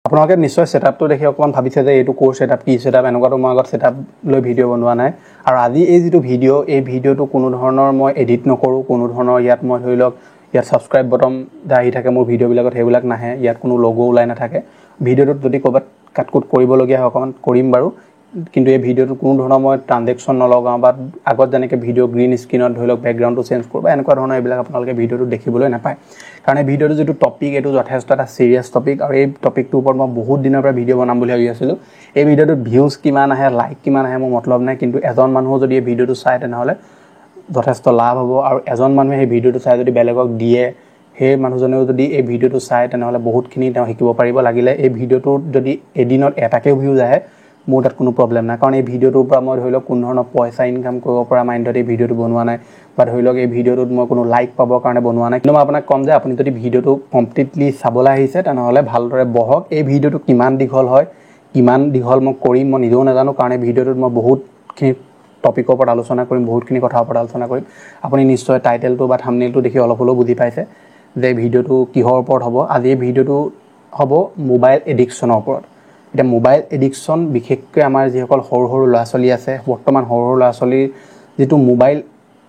আপোনালোকে নিশ্চয় সেটআপটো দেখি অকমান ভাবিছে যে এইটো কোৰ সেটআপ কি সেটআপ এনেকুৱাটো মই আগত সেটআপ লৈ ভিডিও বনোৱা নাই আৰু আজি এই যেটো ভিডিও এই ভিডিওটো কোনো ধৰণৰ মই এডিট নকৰো কোনো ধৰণৰ ইয়াত মই ধৰি লওক ইয়াত সাবস্ক্ৰাইব বটন দাহি থাকে মোৰ ভিডিও বিলাকত হেবিলাক নাহে ইয়াত কোনো লোগো ওলাই নাথাকে ভিডিওটো যদি কবাত কাটকুট কৰিবলগীয়া হয় অকমান কৰিম বাৰু কিন্তু এই ভিডিওটো কোনো ধৰণৰ মই ট্ৰানজেকচন নলগাও বা আগত জানেকে ভিডিও গ্ৰীন স্ক্ৰিনত ধৰি লওক ব্যাকগ্ৰাউণ্ডটো চেঞ্জ কৰবা এনেকুৱা ধৰণৰ এইবিলাক আপোনালোকে ভিডিওটো দেখিবলৈ নাপায় কাৰণ এই ভিডিওটো যেটো টপিক এটো যথেষ্ট এটা সিৰিয়াস টপিক আৰু এই টপিকটোৰ ওপৰত মই বহুত দিনৰ পৰা ভিডিও বনাম বুলি ভাবি আছিলো এই ভিডিওটোত ভিউজ কিমান আহে লাইক কিমান আহে মোৰ মতলব নাই কিন্তু এজন মানুহ যদি এই ভিডিওটো চাই তেনেহলে যথেষ্ট লাভ হ'ব আৰু এজন মানুহে এই ভিডিওটো চাই যদি বেলেগক দিয়ে হে মানুহজনেও যদি এই ভিডিওটো চাই তেনেহলে বহুতখিনি তেওঁ শিকিব পাৰিব লাগিলে এই ভিডিওটো যদি এদিনত এটাকে ভিউজ আহে মোৰ তাত কোনো প্ৰবলেম নাই কাৰণ এই ভিডিওটোৰ পৰা মই ধৰি লওক কোন ধৰণৰ পইচা ইনকাম কৰিব পৰা মাইন্ডত এই ভিডিওটো বনোৱা নাই বা ধৰি লওক এই ভিডিওটোত মই কোনো লাইক পাবৰ কাৰণে বনোৱা নাই কিন্তু মই আপোনাক কম যে আপুনি যদি ভিডিওটো কমপ্লিটলি চাবলৈ আহিছে তেনেহলে ভালদৰে বহক এই ভিডিওটো কিমান দীঘল হয় কিমান দীঘল মই কৰিম মই নিজেও নাজানো কাৰণ এই ভিডিওটোত মই বহুতখিনি টপিকৰ ওপৰত আলোচনা কৰিম বহুতখিনি কথা ওপৰত আলোচনা কৰিম আপুনি নিশ্চয় টাইটেলটো বা থাম্বনেইলটো দেখি অলপ হলেও বুজি পাইছে যে ভিডিওটো কিহৰ ওপৰত হ'ব আজি এই ভিডিওটো হ'ব মোবাইল এডিকচনৰ ওপৰত এটা মোবাইল এডিকশন বিশেষকৈ আমাৰ যিসকল সৰু সৰু ল'ৰা-ছোৱালী আছে বৰ্তমান সৰু সৰু ল'ৰা-ছোৱালীৰ যেটো মোবাইল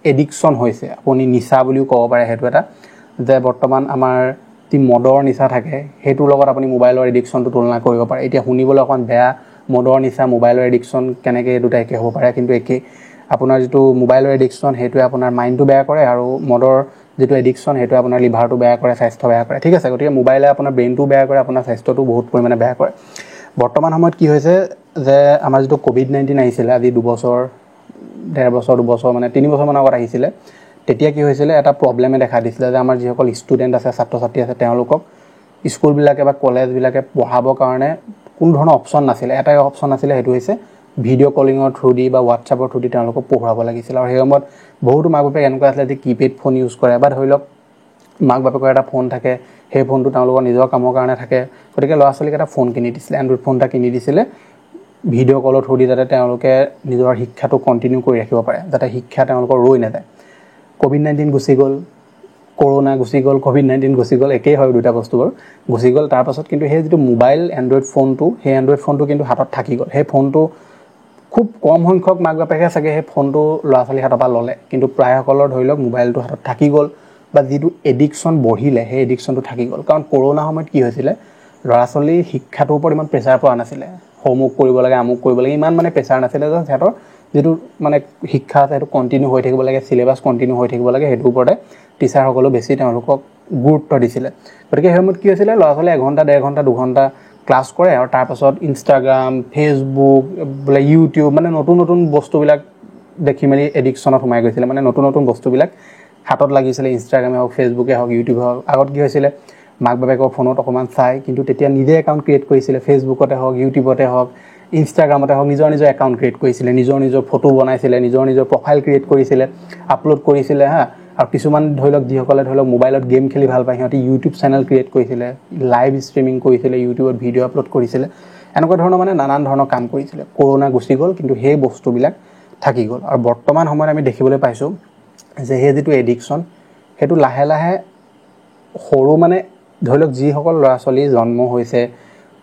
এডিকশন হৈছে আপুনি নিচা বুলিও ক'ব পাৰে হেতু এটা যে বৰ্তমান আমাৰ তি মদৰ নিচা থাকে হেতুৰ লগত আপুনি মোবাইলৰ এডিকশনটো তুলনা কৰিব পাৰে এতিয়া শুনিবলৈ অকন বেয়া মদৰ নিচা মোবাইলৰ এডিকশন কেনেকৈ দুটা একে হ'ব পাৰে কিন্তু একে আপোনাৰ যেটো মোবাইলৰ এডিকশন হেতুৱে আপোনাৰ মাইন্ডটো বেয়া কৰে আৰু মদৰ যেটো এডিকশন হেতু আপোনাৰ লিভাৰটো বেয়া কৰে স্বাস্থ্য বেয়া কৰে ঠিক আছে গতিকে মোবাইলে আপোনাৰ ব্ৰেইনটো বেয়া কৰে আপোনাৰ স্বাস্থ্যটো বহুত পৰিমাণে বেয়া কৰে বৰ্তমান সময়ত কি হৈছে যে আমাৰ যেটো কোভিড-19 আহিছিল আজি 2 বছৰ 1.5 বছৰ 2 বছৰ মানে 3 বছৰ মান আগত আহিছিল তেতিয়া কি হৈছিল এটা প্ৰবলেমে দেখা দিছিল যে আমাৰ যিসকল ষ্টুডেন্ট আছে ছাত্ৰ ছাত্ৰী আছে তেওঁলোকক স্কুল বিলাকে বা কলেজ বিলাকে পঢ়াবৰ কাৰণে কোন ধৰণৰ অপচন নাছিল এটাই অপচন আছিল হেতু হৈছে ভিডিও কলিংৰ থ্ৰু দি বা WhatsAppৰ থ্ৰু দি তেওঁলোকক পঢ়াব লাগিছিল আৰু হেয়মত বহুত মাক-বাপেক এনেকুৱা আছিল যে কিপেড ফোন ইউজ কৰে বা ধৰি লওক মাক-বাপেকৰ এটা ফোন থাকে সেই ফোনটো তেওঁলোকৰ নিজৰ কামৰ কাৰণে থাকে গতিকে ল'ৰা-ছোৱালীক এটা ফোন কিনি দিছিল এন্ড্ৰইড ফোন এটা কিনি দিছিল ভিডিও কলৰ থ্ৰু দি যাতে তেওঁলোকে নিজৰ শিক্ষাটো কন্টিনিউ কৰি ৰাখিব পাৰে যাতে শিক্ষা তেওঁলোকৰ ৰৈ নাযায় কোভিড-19 গুচি গ'ল কৰোনা গুচি গ'ল কোভিড-19 গুচি গ'ল একেই হয় দুটা বস্তুবোৰ গুচি গ'ল তাৰ পাছত কিন্তু সেই যেটো মোবাইল এন্ড্ৰইড ফোনটো সেই এন্ড্ৰইড ফোনটো কিন্তু হাতত থাকি গ'ল সেই ফোনটো খুব কম সংখ্যক মাক-বাপেকে চাগে সেই ফোনটো ল'ৰা-ছোৱালী হাতৰ পৰা ললে কিন্তু প্ৰায়সকলৰ ধৰি লওক মোবাইলটো হাতত থাকি গ'ল বা যেটো এডিকশন বঢ়িলে সেই এডিকশনটো থাকি গ'ল কাৰণ কৰোনা সময়ত কি হৈছিল ল'ৰা-ছোৱালী শিক্ষাটোৰ ওপৰত ইমান প্ৰেছাৰ পোৱা নাছিল হোমৱৰ্ক কৰিব লাগে আমুক কৰিব লাগে ইমান মানে প্ৰেছাৰ নাছিল যে হেতৰ যেটো মানে শিক্ষা আছে হেতু কন্টিনিউ হৈ থাকিব লাগে সিলেবাস কন্টিনিউ হৈ থাকিব লাগে হেতুৰ ওপৰতে টিচাৰ সকলো বেছি তেওঁলোকক গুৰুত্ব দিছিল গতিকে হেমত কি হৈছিল ল'ৰা-ছোৱালী 1 ঘণ্টা 1.5 ঘণ্টা 2 ঘণ্টা ক্লাস কৰে আৰু তাৰ পাছত ইনষ্টাগ্ৰাম ফেসবুক বলে ইউটিউব মানে নতুন নতুন বস্তুবিলাক দেখি মেলি এডিকশনত সোমাই গৈছিল মানে নতুন নতুন বস্তুবিলাক হাতত লাগিছিল ইনষ্টাগ্ৰামে হওক ফেসবুকে হওক ইউটিউবে হওক আগত কি হৈছিল মাক-বাপেকৰ ফোনত অকমান চাই কিন্তু তেতিয়া নিজে একাউন্ট ক্ৰিয়েট কৰিছিল ফেসবুকতে হওক ইউটিউবতে হওক ইনষ্টাগ্ৰামতে হওক নিজৰ নিজৰ একাউন্ট ক্ৰিয়েট কৰিছিল নিজৰ নিজৰ ফটো বনাইছিল নিজৰ নিজৰ প্ৰফাইল ক্ৰিয়েট কৰিছিল আপলোড কৰিছিল হা আৰু কিছুমান ধৰি লওক যিসকলে ধৰি লওক মোবাইলত গেম খেলি ভাল পায় সিহঁতে ইউটিউব চেনেল ক্ৰিয়েট কৰিছিল লাইভ ষ্ট্ৰীমিং কৰিছিল ইউটিউবত ভিডিও আপলোড কৰিছিল এনেকুৱা ধৰণৰ মানে নানান ধৰণৰ কাম কৰিছিল কৰোনা গুচি গ'ল কিন্তু সেই বস্তুবিলাক থাকি গ'ল আৰু বৰ্তমান সময়ত আমি দেখিবলৈ পাইছো যে হে যেটো এডিকশন হেতু লাহে লাহে সৰু মানে ধৰি লওক যিসকল ল'ৰা-ছোৱালী জন্ম হৈছে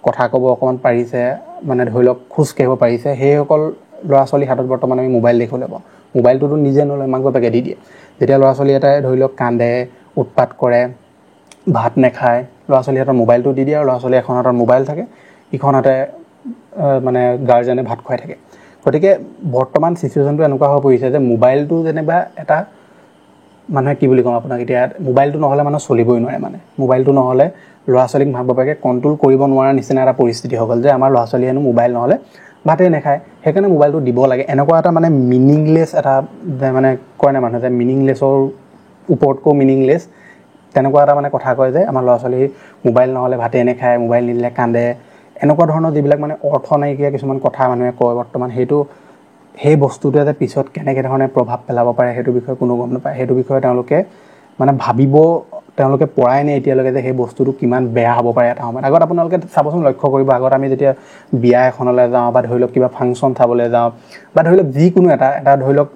কথা ক'ব অকমান পাৰিছে মানে ধৰি লওক খুজ কাঢ়িব পাৰিছে হেসকল ল'ৰা-ছোৱালী হাতত বৰ্তমান আমি মোবাইল দেখিবলৈ পাওঁ মোবাইলটো নিজে নলয় মাক-বাপেকে দি দিয়ে যেতিয়া ল'ৰা-ছোৱালী এটাই ধৰি লওক কান্দে উৎপাত কৰে ভাত নেখায় ল'ৰা-ছোৱালী হাতত মোবাইলটো দি দিয়ে আৰু ল'ৰা-ছোৱালী এখন হাতত মোবাইল থাকে ইখনতে মানে গাৰ্জেনে ভাত খুৱাই থাকে গতিকে বৰ্তমান সিচুৱেচনটো এনেকুৱা হৈ পৰিছে যে মোবাইলটো যেনেবা এটা মানুহে কি বুলি কম আপোনাক এতিয়া মোবাইলটো নহলে মানুহ চলিবই নোৱাৰে মানে মোবাইলটো নহলে ল'ৰা-ছোৱালীক মাক-বাপেকে কন্ট্ৰোল কৰিব নোৱাৰা নিচিনা এটা পৰিস্থিতি হৈ গ'ল যে আমাৰ ল'ৰা-ছোৱালী হেনো মোবাইল নহলে ভাতে নেখায় সেইকাৰণে মোবাইলটো দিব লাগে এনেকুৱা এটা মানে মিনিংলেছ এটা মানে কয় না মানুহে যে মিনিংলেছৰ ওপৰতকো মিনিংলেছ তেনেকুৱা এটা মানে কথা কয় যে আমাৰ ল'ৰা-ছোৱালী মোবাইল নহলে ভাতে নেখায় মোবাইল নিদিলে কান্দে এনেকুৱা ধৰণৰ যিবিলাক মানে অৰ্থ নাইকিয়া কিছুমান কথা মানুহে কয় বৰ্তমান হেতু সেই বস্তুটোৱে যে পিছত কেনেকে ধৰণে প্ৰভাৱ পেলাব পাৰে হেতু বিষয়ে কোনো গম নাপায় হেতু বিষয়ে তেওঁলোকে মানে ভাবিব তেওঁলোকে পৰাই নাই এতিয়ালৈকে যে সেই বস্তুটো কিমান বেয়া হ'ব পাৰে এটা সময়ত আগত আপোনালোকে চাবচোন লক্ষ্য কৰিব আগত আমি যেতিয়া বিয়া এখনলৈ যাওঁ বা ধৰি লওক কিবা ফাংচন চাবলৈ যাওঁ বা ধৰি লওক যিকোনো এটা ধৰি লওক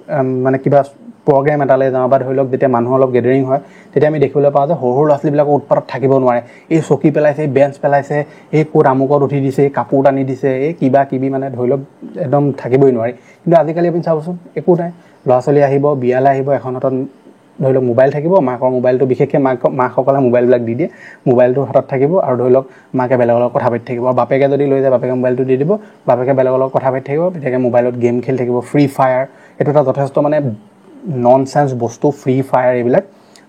মানে কিবা প্ৰগ্ৰেম এটালৈ যাওঁ বা ধৰি লওক যেতিয়া মানুহ অলপ গেডাৰিং হয় তেতিয়া আমি দেখিবলৈ পাওঁ যে সৰু ল'ৰা-ছোৱালীবিলাকৰ উৎপাতত থাকিব নোৱাৰে এই চকী পেলাইছে এই বেঞ্চ পেলাইছে এই ক'ত আমুকত উঠি দিছে এই কাপোৰ টানি দিছে এই কিবা কিবি মানে ধৰি লওক একদম থাকিবই নোৱাৰি কিন্তু আজিকালি আপুনি চাবচোন একো নাই ল'ৰা-ছোৱালী আহিব বিয়ালৈ আহিব এখন হাতত ধৰি লওক মোবাইল থাকিব মাকৰ মোবাইলটো বিশেষকৈ মাকসকলে মোবাইলবিলাক দি দিয়ে মোবাইলটো হাতত থাকিব আৰু ধৰি লওক মাকে বেলেগৰ লগত কথা পাতি থাকিব আৰু বাপেকে যদি লৈ যায় বাপেকে মোবাইলটো দি দিব বাপেকে বেলেগৰ লগত কথা পাতি থাকিব পিতেকে মোবাইলত গেম খেলি থাকিব ফ্ৰী ফায়াৰ এইটো এটা যথেষ্ট মানে ননচেন্স বস্তু ফ্ৰী ফায়াৰ এইবিলাক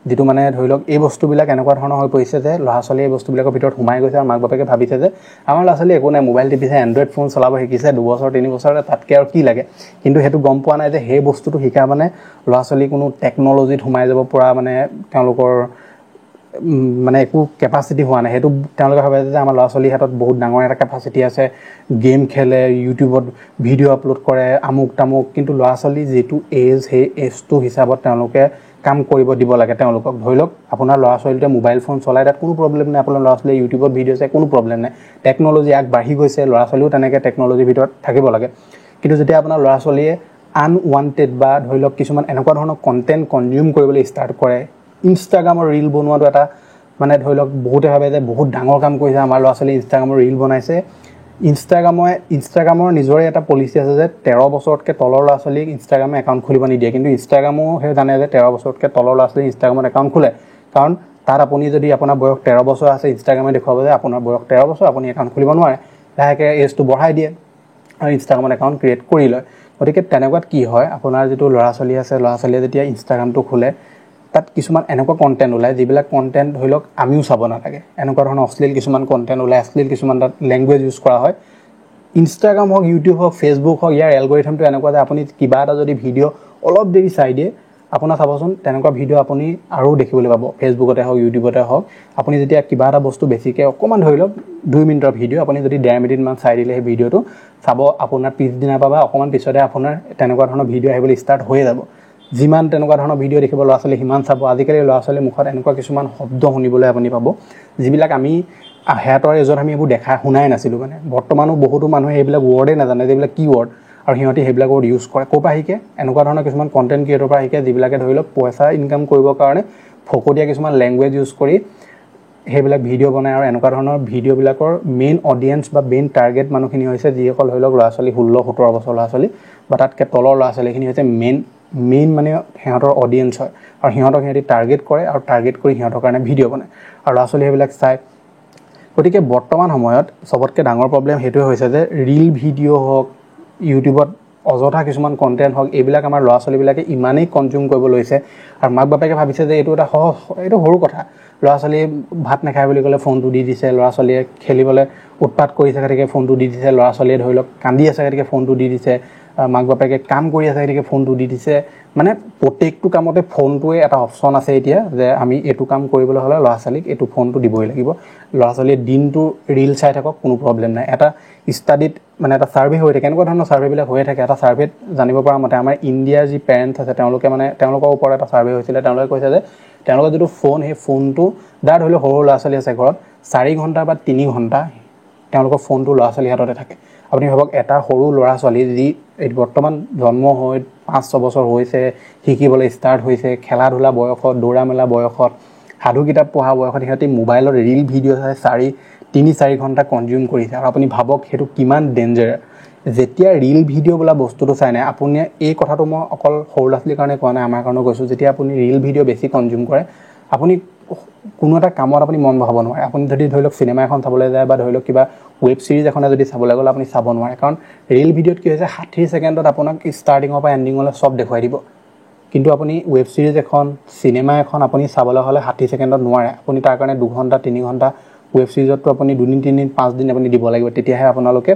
যেটো মানে ধৰি লওক এই বস্তুবিলাক এনেকুৱা ধৰণৰ হৈ পৰিছে যে ল'ৰা-ছোৱালী এই বস্তুবিলাকৰ ভিতৰত সোমাই গৈছে আৰু মাক বাপেকে ভাবিছে যে আমাৰ ল'ৰা-ছোৱালী একো নাই মোবাইল টিপিছে এণ্ড্ৰইড ফোন চলাব শিকিছে 2 বছৰ 3 বছৰ তাতকৈ আৰু কি লাগে কিন্তু সেইটো গম পোৱা নাই যে সেই বস্তুটো শিকা মানে ল'ৰা-ছোৱালী কোনো টেকন'লজিত সোমাই যাব পৰা মানে তেওঁলোকৰ মানে একো কেপাচিটি হোৱা নাই সেইটো তেওঁলোকে ভাবে যে আমাৰ ল'ৰা-ছোৱালীৰ হাতত বহুত ডাঙৰ এটা কেপাচিটি আছে গেম খেলে ইউটিউবত ভিডিঅ' আপলোড কৰে আমুক তামুক কিন্তু ল'ৰা-ছোৱালী যেটো এজ সেই এজটো হিচাপত তেওঁলোকে কাম কৰিব দিব লাগে তেওঁলোকক ধৰি লওক আপোনাৰ ল'ৰা-ছোৱালীটোৱে মোবাইল ফোন চলাই তাত কোনো প্ৰব্লেম নাই আপোনাৰ ল'ৰা-ছোৱালীয়ে ইউটিউবত ভিডিঅ' চাই কোনো প্ৰব্লেম নাই টেকন'লজি আগবাঢ়ি গৈছে ল'ৰা-ছোৱালীও তেনেকৈ টেকন'লজিৰ ভিতৰত থাকিব লাগে কিন্তু যেতিয়া আপোনাৰ ল'ৰা-ছোৱালীয়ে আনৱান্টেড বা ধৰি লওক কিছুমান এনেকুৱা ধৰণৰ কণ্টেণ্ট কনজিউম কৰিবলৈ ষ্টাৰ্ট কৰে ইনষ্টাগ্ৰামৰ ৰীল বনোৱাটো এটা মানে ধৰি লওক বহুতে ভাবে যে বহুত ডাঙৰ কাম কৰিছে আমাৰ ল'ৰা-ছোৱালী ইনষ্টাগ্ৰামৰ ৰীল বনাইছে ইনষ্টাগ্ৰামৰ নিজৰে এটা পলিচি আছে যে 13 বছৰতকৈ তলৰ ল'ৰা-ছোৱালীক ইনষ্টাগ্ৰামে একাউণ্ট খুলিব নিদিয়ে কিন্তু ইনষ্টাগ্ৰামো সেই জানে যে 13 বছৰতকৈ তলৰ ল'ৰা-ছোৱালী ইনষ্টাগ্ৰামত একাউণ্ট খোলে কাৰণ তাত আপুনি যদি আপোনাৰ বয়স 13 বছৰ আছে ইনষ্টাগ্ৰামে দেখুৱাব যে আপোনাৰ বয়স 13 বছৰ আপুনি একাউণ্ট খুলিব নোৱাৰে লাহেকৈ এজটো বঢ়াই দিয়ে আৰু ইনষ্টাগ্ৰামত একাউণ্ট ক্ৰিয়েট কৰি লয় গতিকে তেনেকুৱাত কি হয় আপোনাৰ যিটো ল'ৰা-ছোৱালী আছে ল'ৰা-ছোৱালীয়ে যেতিয়া ইনষ্টাগ্ৰামটো খোলে তাত কিছুমান এনেকুৱা কণ্টেণ্ট ওলায় যিবিলাক কণ্টেণ্ট ধৰি লওক আমিও চাব নালাগে এনেকুৱা ধৰণৰ অশ্লীল কিছুমান কণ্টেণ্ট ওলায় অশ্লীল কিছুমান তাত লেংগুৱেজ ইউজ কৰা হয় ইনষ্টাগ্ৰাম হওক ইউটিউব হওক ফেচবুক হওক ইয়াৰ এলগৰিথমটো এনেকুৱা যে আপুনি কিবা এটা যদি ভিডিঅ' অলপ দেৰি চাই দিয়ে আপোনাৰ চাবচোন তেনেকুৱা ভিডিঅ' আপুনি আৰু দেখিবলৈ পাব ফেচবুকতে হওক ইউটিউবতে হওক আপুনি যেতিয়া কিবা এটা বস্তু বেছিকৈ অকণমান ধৰি লওক 2 মিনিটৰ ভিডিঅ' আপুনি যদি 1.5 মিনিটমান চাই দিলে সেই ভিডিঅ'টো চাব আপোনাৰ পিছদিনা পাবা অকণমান পিছতে আপোনাৰ তেনেকুৱা ধৰণৰ ভিডিঅ' আহিবলৈ ষ্টাৰ্ট হৈয়ে যাব যিমান তেনেকুৱা ধৰণৰ ভিডিঅ' দেখিব ল'ৰা-ছোৱালী সিমান চাব আজিকালি ল'ৰা-ছোৱালীৰ মুখত এনেকুৱা কিছুমান শব্দ শুনিবলৈ আপুনি পাব যিবিলাক আমি হেতৰ এজত আমি এইবোৰ দেখা শুনাই নাছিলোঁ মানে বৰ্তমানো বহুতো মানুহে এইবিলাক ৱৰ্ডেই নাজানে যিবিলাক কি ৱৰ্ড আৰু সিহঁতে সেইবিলাক ৱৰ্ড ইউজ কৰে ক'ৰ পৰা শিকে এনেকুৱা ধৰণৰ কিছুমান কণ্টেণ্ট ক্ৰিয়েটৰ পৰা শিকে যিবিলাকে ধৰি লওক পইচা ইনকাম কৰিবৰ কাৰণে ফকতীয়া কিছুমান লেংগুৱেজ ইউজ কৰি সেইবিলাক ভিডিঅ' বনায় আৰু এনেকুৱা ধৰণৰ ভিডিঅ'বিলাকৰ মেইন অডিয়েঞ্চ বা মেইন টাৰ্গেট মানুহখিনি হৈছে যিসকল ধৰি লওক ল'ৰা-ছোৱালী 16-17 বছৰ ল'ৰা-ছোৱালী বা তাতকৈ তলৰ ল'ৰা-ছোৱালীখিনি হৈছে মেইন মানে সিহঁতৰ অডিয়েঞ্চ হয় আৰু সিহঁতক সিহঁতি টাৰ্গেট কৰে আৰু টাৰ্গেট কৰি সিহঁতৰ কাৰণে ভিডিঅ' বনায় আৰু ল'ৰা-ছোৱালী সেইবিলাক চায় গতিকে বৰ্তমান সময়ত চবতকৈ ডাঙৰ প্ৰব্লেম সেইটোৱে হৈছে যে ৰীল ভিডিঅ' হওক ইউটিউবত অযথা কিছুমান কণ্টেণ্ট হওক এইবিলাক আমাৰ ল'ৰা-ছোৱালীবিলাকে ইমানেই কনজিউম কৰিব লৈছে আৰু মাক বাপেকে ভাবিছে যে এইটো এটা এইটো সৰু কথা ল'ৰা-ছোৱালীয়ে ভাত নাখায় বুলি ক'লে ফোনটো দি দিছে ল'ৰা-ছোৱালীয়ে খেলিবলৈ উৎপাত কৰি থাকে গতিকে ফোনটো দি দিছে ল'ৰা-ছোৱালীয়ে ধৰি লওক কান্দি আছে গতিকে ফোনটো দি দিছে মাক বাপেকে কাম কৰি আছে গতিকে ফোনটো দি দিছে মানে প্ৰত্যেকটো কামতে ফোনটোৱে এটা অপশ্যন আছে এতিয়া যে আমি এইটো কাম কৰিবলৈ হ'লে ল'ৰা-ছোৱালীক এইটো ফোনটো দিবই লাগিব ল'ৰা-ছোৱালীয়ে দিনটো ৰীল চাই থাকক কোনো প্ৰব্লেম নাই এটা ষ্টাডিত মানে এটা ছাৰ্ভে হৈ থাকে এনেকুৱা ধৰণৰ ছাৰ্ভেবিলাক হৈয়ে থাকে এটা ছাৰ্ভেত জানিব পৰা মতে আমাৰ ইণ্ডিয়াৰ যি পেৰেণ্টছ আছে তেওঁলোকে মানে তেওঁলোকৰ ওপৰত এটা ছাৰ্ভে হৈছিলে তেওঁলোকে কৈছে যে তেওঁলোকৰ যিটো ফোন সেই ফোনটো যাৰ ধৰি লওক সৰু ল'ৰা-ছোৱালী আছে ঘৰত 4 ঘণ্টা বা 3 ঘণ্টা তেওঁলোকৰ ফোনটো ল'ৰা-ছোৱালীৰ হাততে থাকে আপুনি ভাবক এটা সৰু ল'ৰা-ছোৱালী যি বৰ্তমান জন্ম হৈ 5-6 বছৰ হৈছে শিকিবলৈ ষ্টাৰ্ট হৈছে খেলা ধূলা বয়সত দৌৰা মেলা বয়সত সাধু কিতাপ পঢ়া বয়সত সিহঁতি মোবাইলত ৰীল ভিডিঅ' চাই 3-4 ঘণ্টা কনজিউম কৰিছে আৰু আপুনি ভাবক সেইটো কিমান ডেঞ্জাৰ যেতিয়া ৰীল ভিডিঅ' বোলা বস্তুটো চাই নাই আপুনি এই কথাটো মই অকল সৰু ল'ৰা-ছোৱালীৰ কাৰণে কোৱা নাই আমাৰ কাৰণেও কৈছোঁ যেতিয়া আপুনি ৰীল ভিডিঅ' বেছি কনজিউম কৰে আপুনি কোনো এটা কামত আপুনি মন বহাব নোৱাৰে আপুনি যদি ধৰি লওক চিনেমা এখন চাবলৈ যায় বা ধৰি লওক কিবা ৱেব ছিৰিজ এখনে যদি চাবলৈ গ'লে আপুনি চাব নোৱাৰে কাৰণ ৰীল ভিডিঅ'ত কি হৈছে 60 ছেকেণ্ডত আপোনাক ষ্টাৰ্টিঙৰ পৰা এণ্ডিঙলৈ চব দেখুৱাই দিব কিন্তু আপুনি ৱেব ছিৰিজ এখন চিনেমা এখন আপুনি চাবলৈ হ'লে 60 ছেকেণ্ডত নোৱাৰে আপুনি তাৰ কাৰণে 2 ঘণ্টা 3 ঘণ্টা ৱেব ছিৰিজতটো আপুনি 2 দিন 3 দিন 5 দিন আপুনি দিব লাগিব তেতিয়াহে আপোনালোকে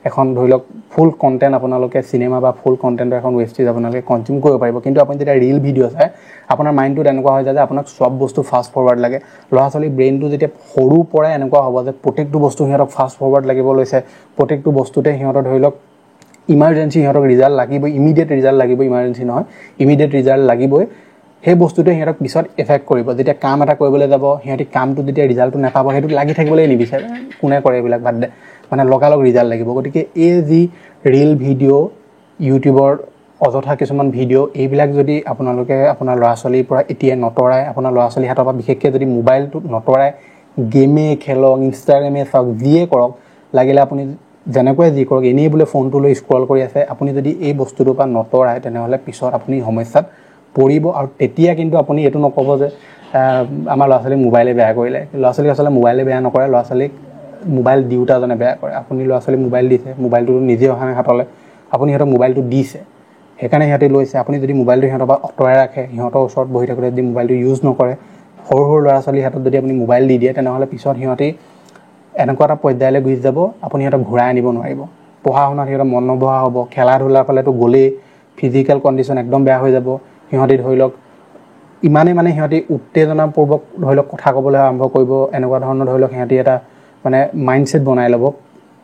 এখন ধৰি লওক ফুল কণ্টেণ্ট আপোনালোকে চিনেমা বা ফুল কণ্টেণ্টৰ এখন ৱেব ছিৰিজ আপোনালোকে কনজিউম কৰিব পাৰিব কিন্তু আপুনি যেতিয়া ৰীল ভিডিঅ' চায় আপোনাৰ মাইণ্ডটো তেনেকুৱা হৈ যায় যে আপোনাক সব বস্তু ফাষ্ট ফৰৱাৰ্ড লাগে ল'ৰা-ছোৱালীৰ ব্ৰেইনটো যেতিয়া সৰুৰ পৰাই এনেকুৱা হ'ব যে প্ৰত্যেকটো বস্তু সিহঁতক ফাষ্ট ফৰৱাৰ্ড লাগিব লৈছে প্ৰত্যেকটো বস্তুতে সিহঁতৰ ধৰি লওক ইমাৰ্জেঞ্চি সিহঁতক ৰিজাল্ট লাগিবই ইমিডিয়েট ৰিজাল্ট লাগিবই ইমাৰ্জেঞ্চি নহয় ইমিডিয়েট ৰিজাল্ট লাগিবই সেই বস্তুটোৱে সিহঁতক পিছত এফেক্ট কৰিব যেতিয়া কাম এটা কৰিবলৈ যাব সিহঁতি কামটো যেতিয়া ৰিজাল্টটো নাপাব সেইটোত লাগি থাকিবলৈ নিবিচাৰে কোনে কৰে এইবিলাক বাদ দে মানে লগালগ ৰিজাল্ট লাগিব গতিকে এই যি ৰীল ভিডিঅ' ইউটিউবৰ অযথা কিছুমান ভিডিঅ' এইবিলাক যদি আপোনালোকে আপোনাৰ ল'ৰা ছোৱালীৰ পৰা এতিয়া নতৰাই আপোনাৰ ল'ৰা ছোৱালীৰ হাতৰ পৰা বিশেষকৈ যদি মোবাইলটো নতৰাই গেমে খেলক ইনষ্টাগ্ৰামে চাওক যিয়ে কৰক লাগিলে আপুনি যেনেকৈ যি কৰক এনেই বোলে ফোনটো লৈ স্ক্ৰল কৰি আছে আপুনি যদি এই বস্তুটোৰ পৰা নতৰাই তেনেহ'লে পিছত আপুনি সমস্যাত পৰিব আৰু তেতিয়া কিন্তু আপুনি এইটো নক'ব যে আমাৰ ল'ৰা ছোৱালীক মোবাইলে বেয়া কৰিলে ল'ৰা ছোৱালীক আচলতে মোবাইলে বেয়া নকৰে ল'ৰা ছোৱালীক মোবাইল দিওঁতাজনে বেয়া কৰে আপুনি ল'ৰা ছোৱালীক মোবাইল দিছে মোবাইলটো নিজে অহা নাই হাতলৈ আপুনি সিহঁতক মোবাইলটো দিছে সেইকাৰণে সিহঁতে লৈছে আপুনি যদি মোবাইলটো সিহঁতৰ পৰা আঁতৰাই ৰাখে সিহঁতৰ ওচৰত বহি থাকোঁতে যদি মোবাইলটো ইউজ নকৰে সৰু সৰু ল'ৰা ছোৱালীৰ হাতত যদি আপুনি মোবাইল দি দিয়ে তেনেহ'লে পিছত সিহঁতে এনেকুৱা এটা পৰ্যায়লৈ গুচি যাব আপুনি সিহঁতক ঘূৰাই আনিব নোৱাৰিব পঢ়া শুনাত সিহঁতৰ মন নবহা হ'ব খেলা ধূলাৰ ফালেতো গ'লেই ফিজিকেল কণ্ডিশ্যন একদম বেয়া হৈ যাব সিহঁতে ধৰি লওক ইমানেই মানে সিহঁতে উত্তেজনাপূৰ্বক ধৰি লওক কথা ক'বলৈ আৰম্ভ কৰিব এনেকুৱা ধৰণৰ ধৰি লওক সিহঁতে এটা মানে মাইণ্ডছেট বনাই ল'ব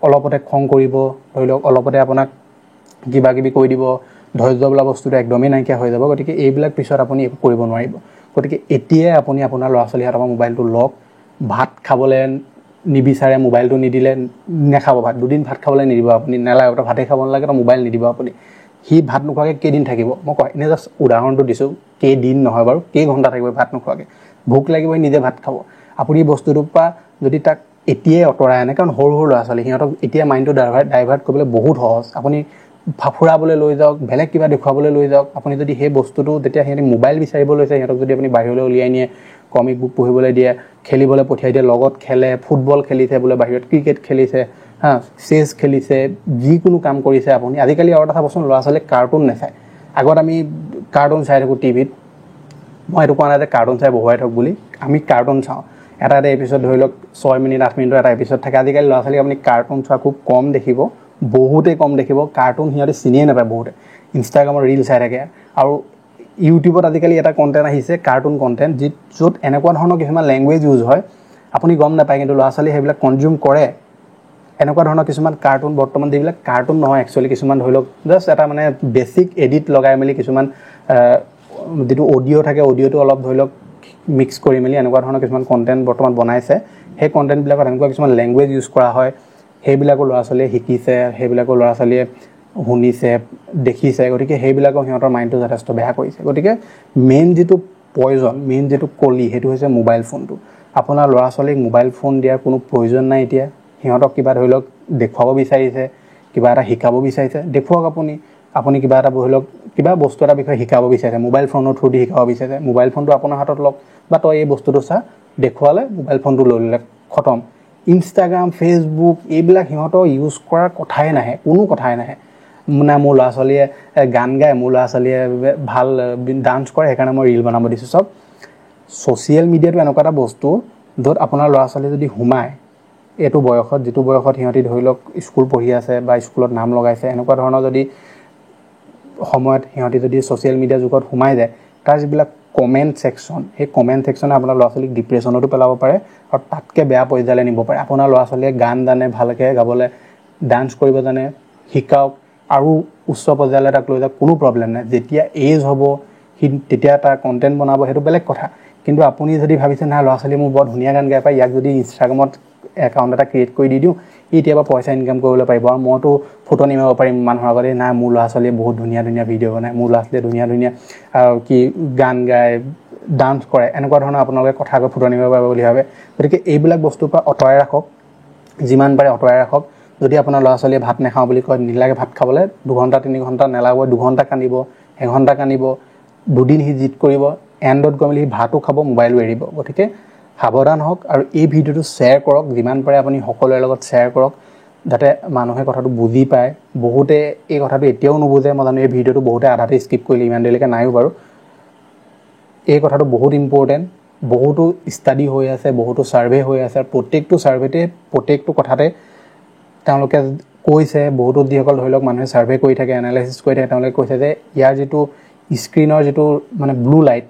অলপতে খং কৰিব ধৰি লওক অলপতে আপোনাক কিবা কিবি কৈ দিব ধৈৰ্য বোলা বস্তুটো একদমেই নাইকিয়া হৈ যাব গতিকে এইবিলাক পিছত আপুনি একো কৰিব নোৱাৰিব গতিকে এতিয়াই আপুনি আপোনাৰ ল'ৰা ছোৱালীৰ হাতৰ পৰা মোবাইলটো লওক ভাত খাবলৈ নিবিচাৰে মোবাইলটো নিদিলে নেখাব ভাত দুদিন ভাত খাবলৈ নিদিব আপুনি নেলাগে তো ভাতেই খাব নালাগে তো মোবাইল নিদিব আপুনি সি ভাত নোখোৱাকৈ কেইদিন থাকিব মই কয় এনেই জাষ্ট উদাহৰণটো দিছোঁ কেইদিন নহয় বাৰু কেইঘণ্টা থাকিব ভাত নোখোৱাকৈ ভোক লাগিবই নিজে ভাত খাব আপুনি বস্তুটোৰ পৰা যদি তাক এতিয়াই আঁতৰাই আনে কাৰণ সৰু সৰু ল'ৰা ছোৱালী সিহঁতক এতিয়া মাইণ্ডটো ডাইভাৰ্ট কৰিবলৈ বহুত সহজ আপুনি ফুৰাবলৈ লৈ যাওক বেলেগ কিবা দেখুৱাবলৈ লৈ যাওক আপুনি যদি সেই বস্তুটো যেতিয়া সিহঁতে মোবাইল বিচাৰিব লৈছে সিহঁতক যদি আপুনি বাহিৰলৈ উলিয়াই নিয়ে কমিক বুক পঢ়িবলৈ দিয়ে খেলিবলৈ পঠিয়াই দিয়ে লগত খেলে ফুটবল খেলিছে বোলে বাহিৰত ক্ৰিকেট খেলিছে হা চেছ খেলিছে যিকোনো কাম কৰিছে আপুনি আজিকালি আৰু এটা চাবচোন ল'ৰা ছোৱালীক কাৰ্টুন নাচায় আগত আমি কাৰ্টুন চাই থাকোঁ টিভিত মই এইটো কোৱা নাই যে কাৰ্টুন চাই বহুৱাই থাকক বুলি আমি কাৰ্টুন চাওঁ এটা এপিছড ধৰি লওক 6 মিনিট 8 মিনিটৰ এটা এপিছড থাকে আজিকালি ল'ৰা ছোৱালীক আপুনি কাৰ্টুন চোৱা খুব কম দেখিব বহুতেই কম দেখিব কাৰ্টুন সিহঁতে চিনিয়ে নাপায় বহুতে ইনষ্টাগ্ৰামৰ ৰিল চাই থাকে আৰু ইউটিউবত আজিকালি এটা কণ্টেণ্ট আহিছে কাৰ্টুন কণ্টেণ্ট য'ত এনেকুৱা ধৰণৰ কিছুমান লেংগুৱেজ ইউজ হয় আপুনি গম নাপায় কিন্তু ল'ৰা ছোৱালীয়ে সেইবিলাক কনজিউম কৰে এনেকুৱা ধৰণৰ কিছুমান কাৰ্টুন বৰ্তমান যিবিলাক কাৰ্টুন নহয় একচুৱেলি কিছুমান ধৰি লওক জাষ্ট এটা মানে বেছিক এডিট লগাই মেলি কিছুমান যিটো অডিঅ' থাকে অডিঅ'টো অলপ ধৰি লওক মিক্স কৰি মেলি এনেকুৱা ধৰণৰ কিছুমান কণ্টেণ্ট বৰ্তমান বনাইছে সেই কণ্টেণ্টবিলাকত এনেকুৱা কিছুমান লেংগুৱেজ ইউজ কৰা হয় সেইবিলাকো ল'ৰা ছোৱালীয়ে শিকিছে সেইবিলাকো ল'ৰা ছোৱালীয়ে শুনিছে দেখিছে গতিকে সেইবিলাকো সিহঁতৰ মাইণ্ডটো যথেষ্ট বেয়া কৰিছে গতিকে মেইন যিটো পয়জন মেইন যিটো কলি সেইটো হৈছে মোবাইল ফোনটো আপোনাৰ ল'ৰা ছোৱালীক মোবাইল ফোন দিয়াৰ কোনো প্ৰয়োজন নাই এতিয়া সিহঁতক কিবা ধৰি লওক দেখুৱাব বিচাৰিছে কিবা এটা শিকাব বিচাৰিছে দেখুৱাওক আপুনি কিবা এটা ধৰি লওক কিবা বস্তু এটা বিষয়ে শিকাব বিচাৰিছে মোবাইল ফোনৰ থ্ৰু দি শিকাব বিচাৰিছে মোবাইল ফোনটো আপোনাৰ হাতত লওক বা তই এই বস্তুটো চা দেখুৱালে মোবাইল ফোনটো লৈ ল'লে খতম ইনষ্টাগ্ৰাম ফেচবুক এইবিলাক সিহঁতৰ ইউজ কৰাৰ কথাই নাহে কোনো কথাই নাহে মানে মোৰ ল'ৰা ছোৱালীয়ে গান গায় মোৰ ল'ৰা ছোৱালীয়ে ভাল ডান্স কৰে সেইকাৰণে মই ৰিল বনাব দিছোঁ চব ছ'চিয়েল মিডিয়াটো এনেকুৱা এটা বস্তু য'ত আপোনাৰ ল'ৰা ছোৱালী যদি সোমায় এইটো বয়সত যিটো বয়সত সিহঁতি ধৰি লওক স্কুল পঢ়ি আছে বা স্কুলত নাম লগাইছে এনেকুৱা ধৰণৰ যদি সময়ত সিহঁতি যদি ছ'চিয়েল মিডিয়া যুগত সোমাই যায় তাৰ যিবিলাক কমেণ্ট ছেকশ্যন সেই কমেণ্ট ছেকশ্যনে আপোনাৰ ল'ৰা ছোৱালীক ডিপ্ৰেশ্যনতো পেলাব পাৰে আৰু তাতকৈ বেয়া পৰ্যায়লৈ নিব পাৰে আপোনাৰ ল'ৰা ছোৱালীয়ে গান জানে ভালকৈ গাবলৈ ডান্স কৰিব জানে শিকাওক আৰু উচ্চ পৰ্যায়লৈ তাক লৈ যাওক কোনো প্ৰব্লেম নাই যেতিয়া এজ হ'ব সি তেতিয়া তাৰ কণ্টেণ্ট বনাব সেইটো বেলেগ কথা কিন্তু আপুনি যদি ভাবিছে নাই ল'ৰা ছোৱালী মোৰ বৰ ধুনীয়া গান গাই পায় ইয়াক যদি ইনষ্টাগ্ৰামত একাউণ্ট এটা ক্ৰিয়েট কৰি দি দিওঁ এতিয়াবা পইচা ইনকাম কৰিবলৈ পাৰিব আৰু মইতো ফটো নিমাব পাৰিম মানুহৰ আগতে নাই মোৰ ল'ৰা ছোৱালীয়ে বহুত ধুনীয়া ধুনীয়া ভিডিঅ' বনায় মোৰ ল'ৰা ছোৱালীয়ে ধুনীয়া ধুনীয়া কি গান গায় ডান্স কৰে এনেকুৱা ধৰণৰ আপোনালোকে কথা কৈ ফটো নিমাব পাৰিব বুলি ভাবে গতিকে এইবিলাক বস্তুৰ পৰা আঁতৰাই ৰাখক যিমান পাৰে আঁতৰাই ৰাখক যদি আপোনাৰ ল'ৰা ছোৱালীয়ে ভাত নাখাওঁ বুলি কয় নিলাগে ভাত খাবলৈ 2 ঘণ্টা 3 ঘণ্টা নেলাগব 2 ঘণ্টা কান্দিব 1 ঘণ্টা কান্দিব দুদিন সি জিদ কৰিব এণ্ডত গৈ মেলি সি ভাতো খাব মোবাইলো এৰিব গতিকে সাৱধান হওক আৰু এই ভিডিঅ'টো শ্বেয়াৰ কৰক যিমান পাৰে আপুনি সকলোৰে লগত শ্বেয়াৰ কৰক যাতে মানুহে কথাটো বুজি পায় বহুতে এই কথাটো এতিয়াও নুবুজে মই জানো এই ভিডিঅ'টো বহুতে আধাতে স্কিপ কৰিলে ইমান দেৰিলৈকে নাইও বাৰু এই কথাটো বহুত ইম্পৰ্টেণ্ট বহুতো ষ্টাডি হৈ আছে বহুতো ছাৰ্ভে হৈ আছে আৰু প্ৰত্যেকটো ছাৰ্ভেতে প্ৰত্যেকটো কথাতে তেওঁলোকে কৈছে বহুতো যিসকল ধৰি লওক মানুহে ছাৰ্ভে কৰি থাকে এনালাইচিছ কৰি থাকে তেওঁলোকে কৈছে যে ইয়াৰ যিটো স্ক্ৰীনৰ যিটো মানে ব্লু লাইট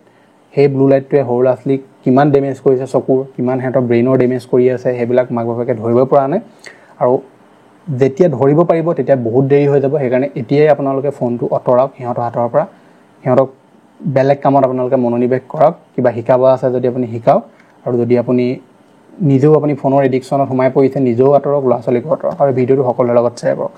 সেই ব্লু লাইটটোৱে সৰু ল'ৰা ছোৱালীক কিমান ডেমেজ কৰিছে চকুৰ কিমান সিহঁতৰ ব্ৰেইনৰ ডেমেজ কৰি আছে সেইবিলাক মাক বাপেকে ধৰিব পৰা নাই আৰু যেতিয়া ধৰিব পাৰিব তেতিয়া বহুত দেৰি হৈ যাব সেইকাৰণে এতিয়াই আপোনালোকে ফোনটো আঁতৰাওক সিহঁতৰ হাতৰ পৰা সিহঁতক বেলেগ কামত আপোনালোকে মনোনিৱেশ কৰক কিবা শিকাব আছে যদি আপুনি শিকাওক আৰু যদি আপুনি নিজেও আপুনি ফোনৰ এডিকশ্যনত সোমাই পৰিছে নিজেও আঁতৰক ল'ৰা ছোৱালীকো আঁতৰক আৰু ভিডিঅ'টো সকলোৰে লগত শ্বেয়াৰ কৰক